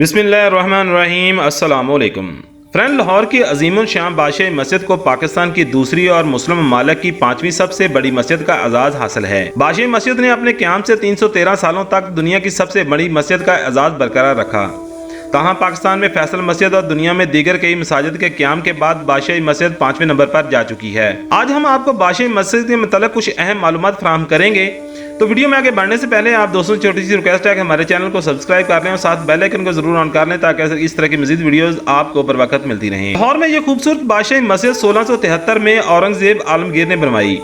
बिस्मिल्लाहिर्रहमानिर्रहीम अस्सलाम वालेकुम फ्रेंड, लाहौर की अजीमुल शान बादशाही मस्जिद को पाकिस्तान की दूसरी और मुस्लिम ममालिक की 5वीं सबसे बड़ी मस्जिद का एजाज हासिल है। बादशाही मस्जिद ने अपने क़याम से 313 सालों तक दुनिया की सबसे बड़ी मस्जिद का एजाज बरकरार रखा। तहाँ पाकिस्तान में फैसल मस्जिद और दुनिया में दीगर कई मसाजिद के क़याम के बाद बादशाही मस्जिद 5वें नंबर पर जा चुकी है। आज हम आपको बादशाही मस्जिद के मतलब कुछ अहम मालूमात फराहम करेंगे। तो वीडियो में आगे बढ़ने से पहले आप दोस्तों से छोटी सी रिक्वेस्ट है कि हमारे चैनल को सब्सक्राइब कर लें और साथ बेल आइकन को जरूर ऑन कर लें ताकि इस तरह की मजीद वीडियोस आपको बर वक्त मिलती रहें। लाहौर में ये खूबसूरत बादशाही मस्जिद 1673 में औरंगजेब आलमगीर ने बनवाई।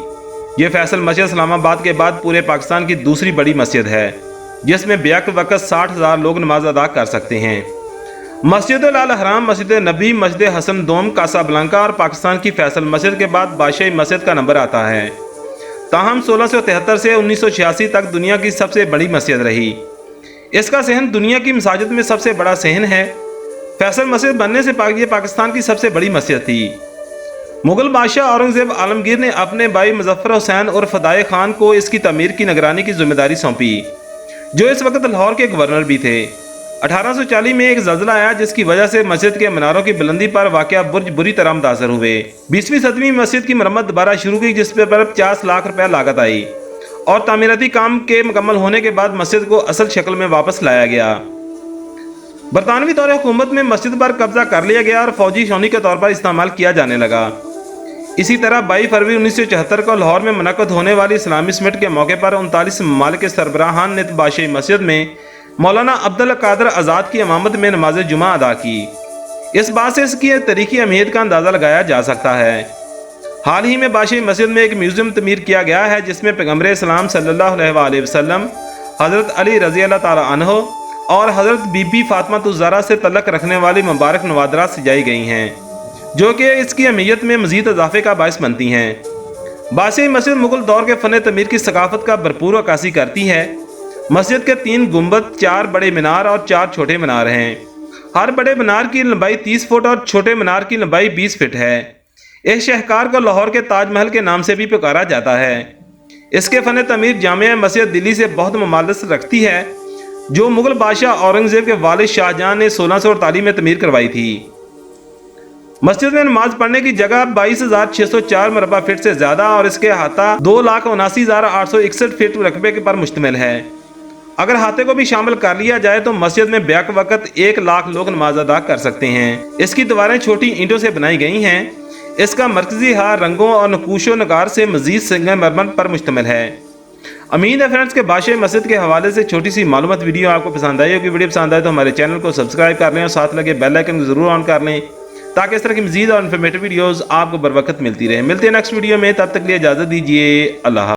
ये फैसल मस्जिद इस्लामाबाद के बाद पूरे पाकिस्तान की दूसरी बड़ी मस्जिद है जिसमें बेक वक्त 60,000 लोग नमाज अदा कर सकते हैं। मस्जिद अल हराम, मस्जिद नबी, मस्जिद हसन दोम, कासाब्लांका और पाकिस्तान की फैसल मस्जिद के बाद बादशाही मस्जिद का नंबर आता है। ताहम 1673 से 1986 तक दुनिया की सबसे बड़ी मस्जिद रही। इसका सहन दुनिया की मसाजिद में सबसे बड़ा सहन है। फैसल मस्जिद बनने से ये पाकिस्तान की सबसे बड़ी मस्जिद थी। मुगल बादशाह औरंगजेब आलमगीर ने अपने भाई मुजफ्फर हुसैन और फदाए खान को इसकी तमीर की निगरानी की जिम्मेदारी सौंपी, जो इस वक्त लाहौर के गवर्नर भी थे। 1840 में एक ज़ल्ज़ला आया जिसकी वजह से मस्जिद के मीनारों की बुलंदी पर वाक़या बुर्ज बुरी तरह मुतासर हुए। 20वीं सदी में मस्जिद की मरम्मत दोबारा शुरू की जिस पर 50 लाख रुपया लागत आई और तामीराती काम के मुकम्मल होने के बाद मस्जिद को असल शक्ल में वापस लाया गया। बरतानवी दौर हुकूमत में मस्जिद पर कब्जा कर लिया गया और फौजी छावनी के तौर पर इस्तेमाल किया जाने लगा। इसी तरह 22 फरवरी 1974 को लाहौर में मुनक़्क़द होने वाली इस्लामी समिट के मौके पर 39 ममालिक के सरबराहान ने बादशाही मस्जिद में मौलाना अब्दुल कादिर आज़ाद की इमामत में नमाज जुमा अदा की। इस बात से इसकी तारीखी अहमियत का अंदाज़ा लगाया जा सकता है। हाल ही में बादशाही मस्जिद में एक म्यूज़ियम तमीर किया गया है जिसमें पैगंबर इस्लाम सल्लल्लाहु अलैहि वसल्लम, हज़रत अली रज़ी अल्लाह ताला अन्हो और हज़रत बीबी फातिमा ज़हरा से तल्लुक़ रखने वाली मुबारक नवादरात सजाई गई हैं, जो कि इसकी अहमियत में मज़ीद इजाफे का बायस बनती हैं। बादशाही मस्जिद मुगल दौर के फ़न तमीर की सकाफ़त का भरपूर अक्कासी करती है। मस्जिद के 3 गुंबद, 4 बड़े मीनार और 4 छोटे मीनार हैं। हर बड़े मीनार की लंबाई 30 फुट और छोटे मीनार की लंबाई 20 फीट है। इस शहकार को लाहौर के ताजमहल के नाम से भी पुकारा जाता है। इसके फ़न तमीर जामिया मस्जिद दिल्ली से बहुत मुमालस रखती है, जो मुगल बादशाह औरंगजेब के वालिद शाहजहां ने 1648 में तमीर करवाई थी। मस्जिद में नमाज पढ़ने की जगह 22,604 मरबा फीट से ज़्यादा और इसके अहाता 2,79,861 फीट रकबे पर मुश्तमिल है। अगर अहाते को भी शामिल कर लिया जाए तो मस्जिद में बैक वक्त 1 लाख लोग नमाज अदा कर सकते हैं। इसकी दीवारें छोटी ईंटों से बनाई गई हैं। इसका मरकजी हार रंगों और नकूशो नगार से मजीद संगमरमर पर मुश्तमिल है। उम्मीद है फ्रेंड्स के बादशाही मस्जिद के हवाले से छोटी सी मालूमात वीडियो आपको पसंद आई होगी। वीडियो पसंद आए तो हमारे चैनल को सब्सक्राइब कर लें और साथ लगे बेल आइकन को जरूर ऑन कर लें ताकि इस तरह की मजीद और इन्फॉर्मेटिव वीडियोज़ आपको बर वक्त मिलती रहे। मिलते हैं नेक्स्ट वीडियो में, तब तक के लिए इजाज़त दीजिए। अल्लाह।